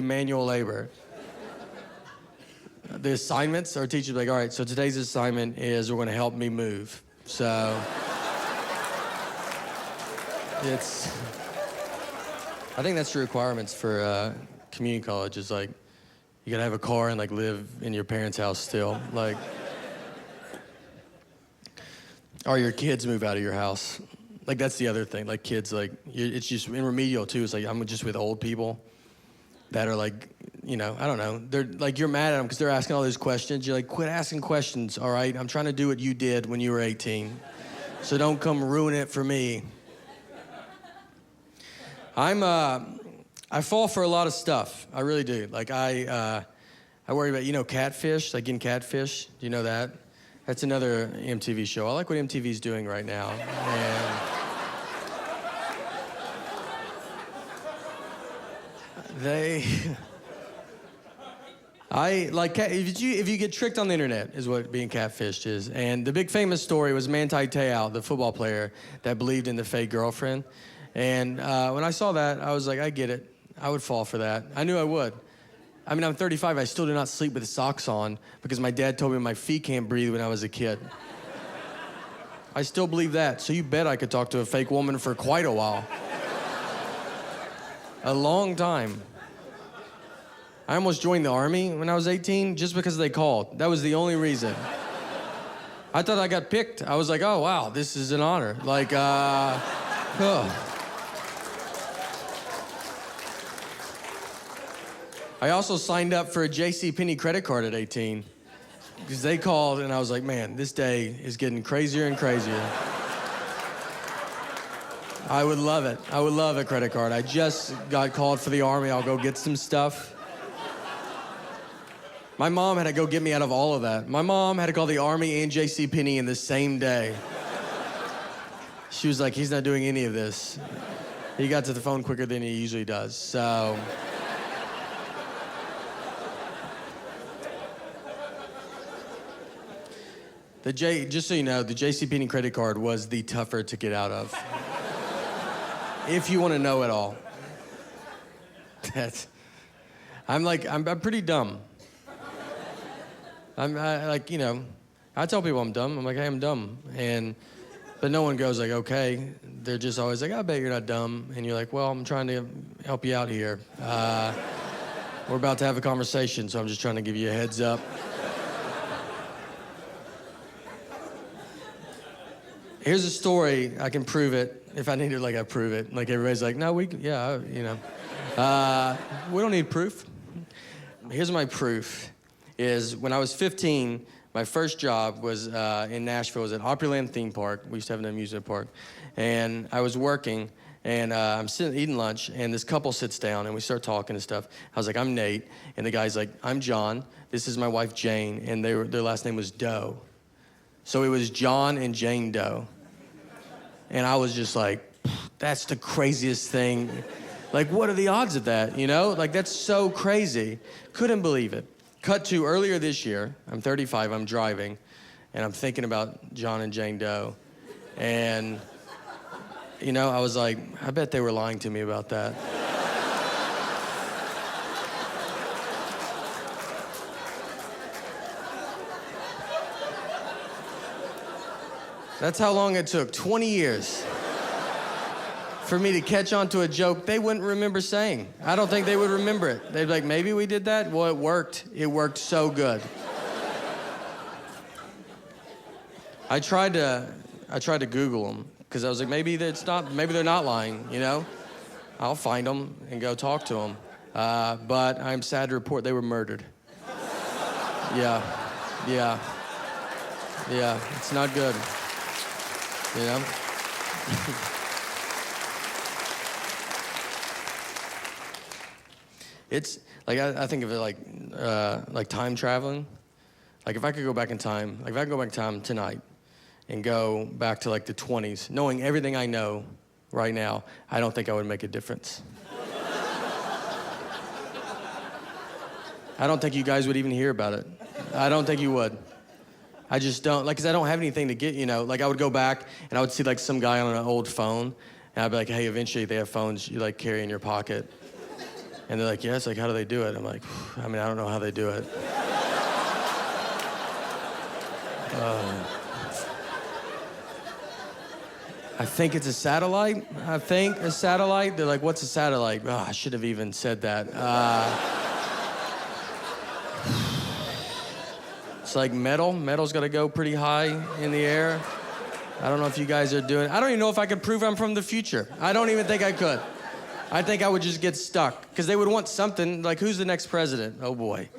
manual labor. The assignments, our teacher's like, all right, so today's assignment is we're going to help me move. So I think that's the requirements for community college is like, you got to have a car and like live in your parents' house still. Like, or your kids move out of your house. Like, that's the other thing. Like, kids, like, it's just in remedial, too. It's like, I'm just with old people that are like, you know, I don't know. They're like, you're mad at them because they're asking all these questions. You're like, quit asking questions, all right? I'm trying to do what you did when you were 18. So don't come ruin it for me. I fall for a lot of stuff. I really do. Like, I worry about, you know, catfish, like getting catfish. Do you know that? That's another MTV show. I like what MTV's doing right now. And I like if you get tricked on the internet is what being catfished is. And the big famous story was Manti Te'o, the football player that believed in the fake girlfriend. And when I saw that, I was like, I get it. I would fall for that. I knew I would. I mean, I'm 35. I still do not sleep with socks on because my dad told me my feet can't breathe when I was a kid. I still believe that. So you bet I could talk to a fake woman for quite a while. A long time. I almost joined the Army when I was 18 just because they called. That was the only reason. I thought I got picked. I was like, oh, wow, this is an honor. Like, oh. I also signed up for a Penney credit card at 18 because they called and I was like, man, this day is getting crazier and crazier. I would love it. I would love a credit card. I just got called for the Army. I'll go get some stuff. My mom had to go get me out of all of that. My mom had to call the Army and Penney in the same day. She was like, he's not doing any of this. He got to the phone quicker than he usually does, so. Just so you know, the Penney credit card was the tougher to get out of. If you want to know it all. I'm pretty dumb. I tell people I'm dumb. I'm like, hey, I'm dumb. But no one goes like, okay. They're just always like, I bet you're not dumb. And you're like, well, I'm trying to help you out here. We're about to have a conversation, so I'm just trying to give you a heads up. Here's a story. I can prove it. If I need it, like, I prove it. Like, everybody's like, no, we don't need proof. Here's my proof. Is when I was 15, my first job was in Nashville. It was at Opryland Theme Park. We used to have an amusement park. And I was working, and I'm sitting eating lunch, and this couple sits down, and we start talking and stuff. I was like, I'm Nate. And the guy's like, I'm John. This is my wife, Jane. And their last name was Doe. So it was John and Jane Doe. And I was just like, that's the craziest thing. Like, what are the odds of that, you know? Like, that's so crazy. Couldn't believe it. Cut to earlier this year. I'm 35, I'm driving, and I'm thinking about John and Jane Doe. And, you know, I was like, I bet they were lying to me about that. That's how long it took, 20 years, for me to catch on to a joke they wouldn't remember saying. I don't think they would remember it. They'd be like, maybe we did that? Well, it worked. It worked so good. I tried to Google them, because I was like, maybe they're not lying, you know? I'll find them and go talk to them. But I'm sad to report they were murdered. Yeah, it's not good. You know? It's like I think of it like time traveling. Like if I could go back in time, like if I could go back in time tonight and go back to like the 20s, knowing everything I know right now, I don't think I would make a difference. I don't think you guys would even hear about it. I don't think you would. I just don't, like, because I don't have anything to get, you know. Like, I would go back, and I would see, like, some guy on an old phone, and I'd be like, hey, eventually they have phones you, like, carry in your pocket. And they're like, yes, like, how do they do it? I'm like, I mean, I don't know how they do it. I think it's a satellite. They're like, what's a satellite? Oh, I should have even said that. It's like metal. Metal's got to go pretty high in the air. I don't know if you guys are doing it. I don't even know if I could prove I'm from the future. I don't even think I could. I think I would just get stuck, because they would want something, like, who's the next president? Oh, boy.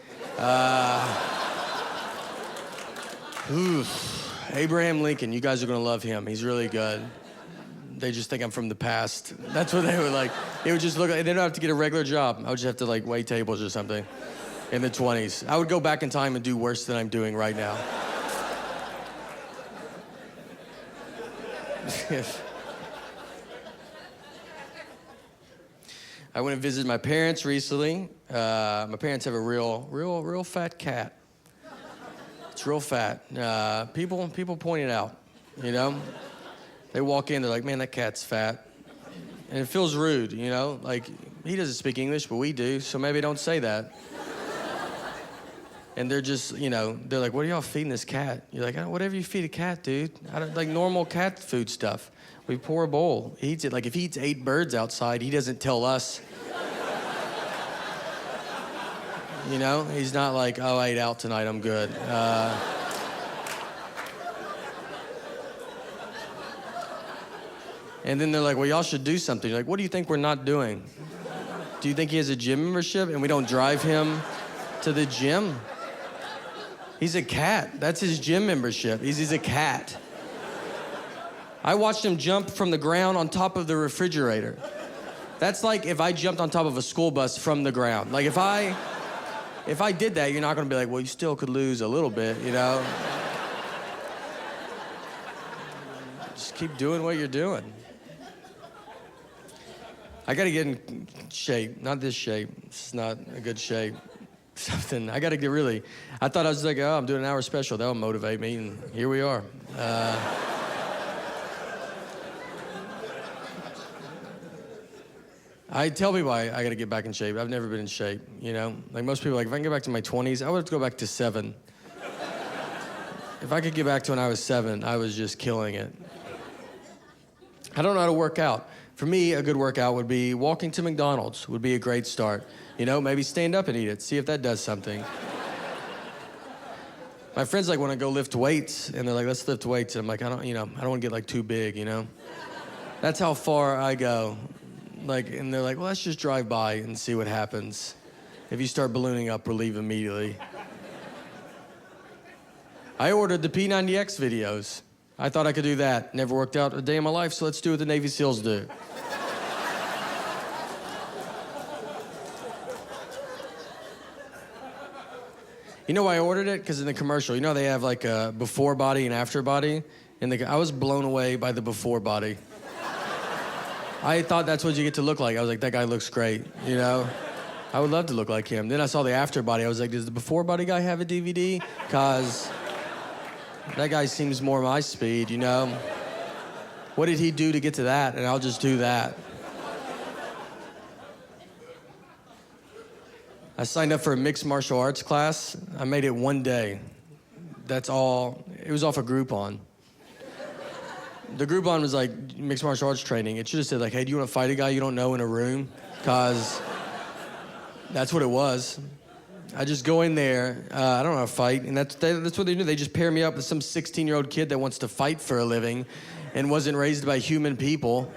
Abraham Lincoln, you guys are going to love him. He's really good. They just think I'm from the past. That's what they would like. It would just look like, they don't have to get a regular job. I would just have to, like, wait tables or something in the 20s. I would go back in time and do worse than I'm doing right now. I went and visited my parents recently. My parents have a real fat cat. It's real fat. People point it out, you know? They walk in, they're like, man, that cat's fat. And it feels rude, you know? Like, he doesn't speak English, but we do, so maybe don't say that. And they're just, you know, they're like, what are y'all feeding this cat? You're like, whatever you feed a cat, dude. I don't, like normal cat food stuff. We pour a bowl. He eats it. Like, if he eats 8 birds outside, he doesn't tell us. You know? He's not like, oh, I ate out tonight, I'm good. And then they're like, well, y'all should do something. You're like, what do you think we're not doing? Do you think he has a gym membership and we don't drive him to the gym? He's a cat. That's his gym membership. He's a cat. I watched him jump from the ground on top of the refrigerator. That's like if I jumped on top of a school bus from the ground. Like, if I did that, you're not gonna be like, well, you still could lose a little bit, you know? Just keep doing what you're doing. I gotta get in shape. Not this shape. It's not a good shape. Something. I gotta get really. I thought I was like, oh, I'm doing an hour special. That'll motivate me, and here we are. I tell people I gotta get back in shape. I've never been in shape, you know? Like most people, like if I can get back to my 20s, I would have to go back to 7. If I could get back to when I was 7, I was just killing it. I don't know how to work out. For me, a good workout would be walking to McDonald's would be a great start. You know, maybe stand up and eat it, see if that does something. My friends like want to go lift weights, and they're like, let's lift weights. And I'm like, I don't want to get like too big, you know? That's how far I go. Like, and they're like, well, let's just drive by and see what happens. If you start ballooning up, we'll leave immediately. I ordered the P90X videos. I thought I could do that. Never worked out a day in my life, so let's do what the Navy SEALs do. You know why I ordered it? Because in the commercial, you know they have like a before body and after body? I was blown away by the before body. I thought that's what you get to look like. I was like, that guy looks great, you know? I would love to look like him. Then I saw the after body. I was like, does the before body guy have a DVD? Because that guy seems more my speed, you know? What did he do to get to that? And I'll just do that. I signed up for a mixed martial arts class. I made it one day. That's all. It was off of Groupon. The Groupon was like mixed martial arts training. It should have said like, hey, do you want to fight a guy you don't know in a room? Because that's what it was. I just go in there. I don't know how to fight. And that's what they do. They just pair me up with some 16-year-old kid that wants to fight for a living and wasn't raised by human people.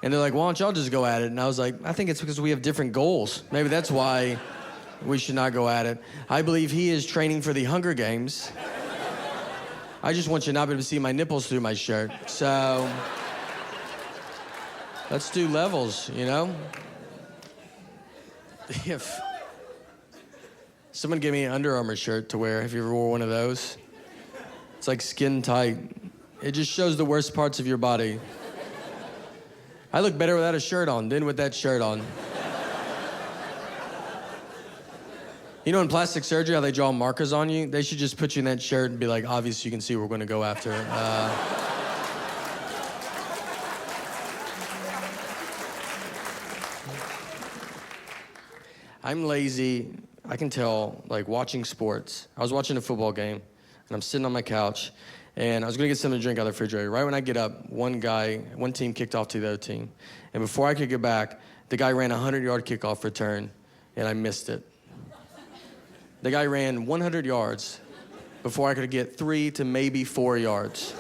And they're like, why don't y'all just go at it? And I was like, I think it's because we have different goals. Maybe that's why we should not go at it. I believe he is training for the Hunger Games. I just want you not to be able to see my nipples through my shirt. So let's do levels, you know? If someone gave me an Under Armour shirt to wear, have you ever wore one of those? It's like skin tight. It just shows the worst parts of your body. I look better without a shirt on than with that shirt on. You know in plastic surgery how they draw markers on you? They should just put you in that shirt and be like, obviously you can see we're gonna go after it. I'm lazy. I can tell, like, watching sports. I was watching a football game, and I'm sitting on my couch, and I was going to get something to drink out of the refrigerator. Right when I get up, one team kicked off to the other team. And before I could get back, the guy ran a 100-yard kickoff return, and I missed it. The guy ran 100 yards before I could get 3 to maybe 4 yards.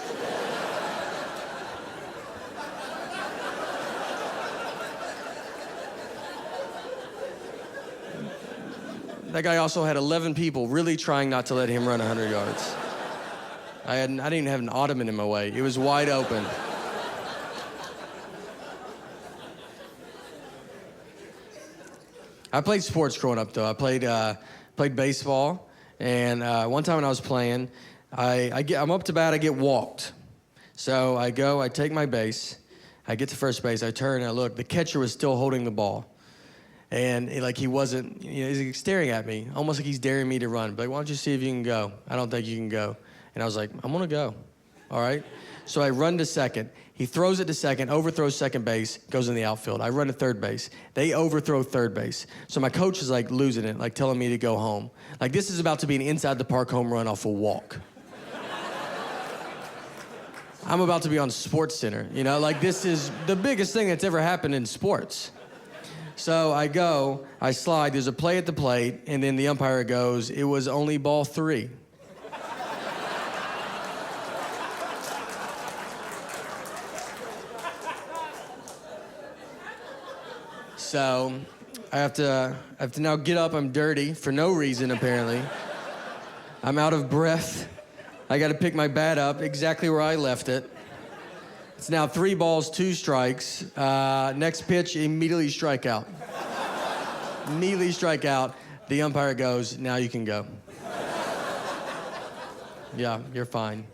That guy also had 11 people really trying not to let him run 100 yards. I didn't even have an ottoman in my way. It was wide open. I played sports growing up, though. I played baseball, and one time when I was playing, I'm up to bat, I get walked. So I go, I take my base, I get to first base, I turn and I look. The catcher was still holding the ball. And he wasn't, he's staring at me, almost like he's daring me to run. But why don't you see if you can go? I don't think you can go. And I was like, I'm gonna go, all right? So I run to second. He throws it to second, overthrows second base, goes in the outfield. I run to third base. They overthrow third base. So my coach is like losing it, like telling me to go home. Like this is about to be an inside the park home run off a walk. I'm about to be on Sports Center, like this is the biggest thing that's ever happened in sports. So I go, I slide, there's a play at the plate, and then the umpire goes, it was only ball 3. So I have to now get up, I'm dirty, for no reason apparently. I'm out of breath. I gotta pick my bat up exactly where I left it. It's now 3 balls, 2 strikes. Next pitch, immediately strike out. Immediately strike out. The umpire goes, now you can go. Yeah, you're fine.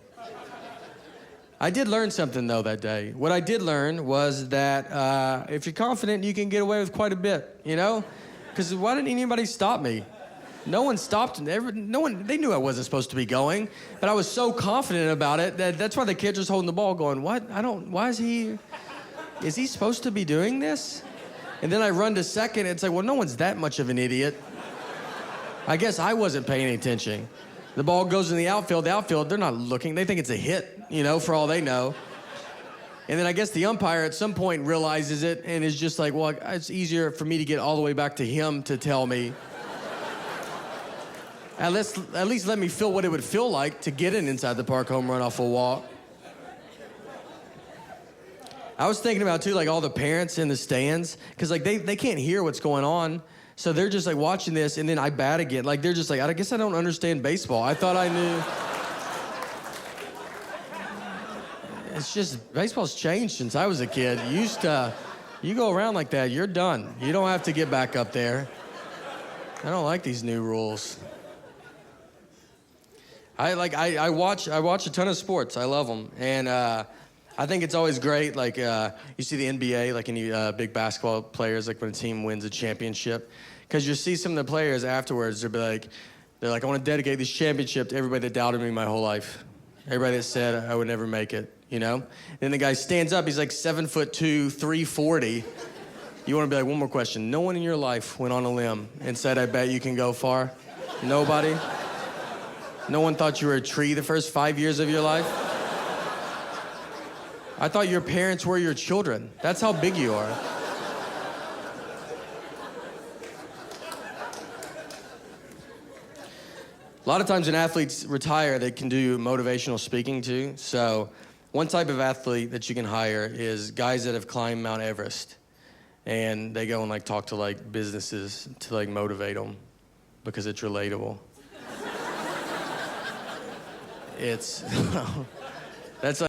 I did learn something, though, that day. What I did learn was that if you're confident, you can get away with quite a bit, Because why didn't anybody stop me? No one stopped. They knew I wasn't supposed to be going, but I was so confident about it that's why the kid was holding the ball going, what? Why is he supposed to be doing this? And then I run to second, and it's like, well, no one's that much of an idiot. I guess I wasn't paying attention. The ball goes in the outfield, they're not looking. They think it's a hit, for all they know. And then I guess the umpire at some point realizes it and is just like, well, it's easier for me to get all the way back to him to tell me. At least let me feel what it would feel like to get an inside the park home run off a walk. I was thinking about, too, like all the parents in the stands, because like they can't hear what's going on. So they're just like watching this, and then I bat again. Like they're just like, I guess I don't understand baseball. I thought I knew. It's just, baseball's changed since I was a kid. You go around like that, you're done. You don't have to get back up there. I don't like these new rules. I watch a ton of sports. I love them, and I think it's always great. Like you see the NBA, like any big basketball players, like when a team wins a championship, because you see some of the players afterwards. They're like, I want to dedicate this championship to everybody that doubted me my whole life, everybody that said I would never make it. Then the guy stands up. He's like 7'2", 340. You want to be like, one more question. No one in your life went on a limb and said, I bet you can go far? Nobody? No one thought you were a tree the first 5 years of your life? I thought your parents were your children. That's how big you are. A lot of times when athletes retire, they can do motivational speaking too. So one type of athlete that you can hire is guys that have climbed Mount Everest. And they go and like talk to like businesses to like motivate them because it's relatable. That's like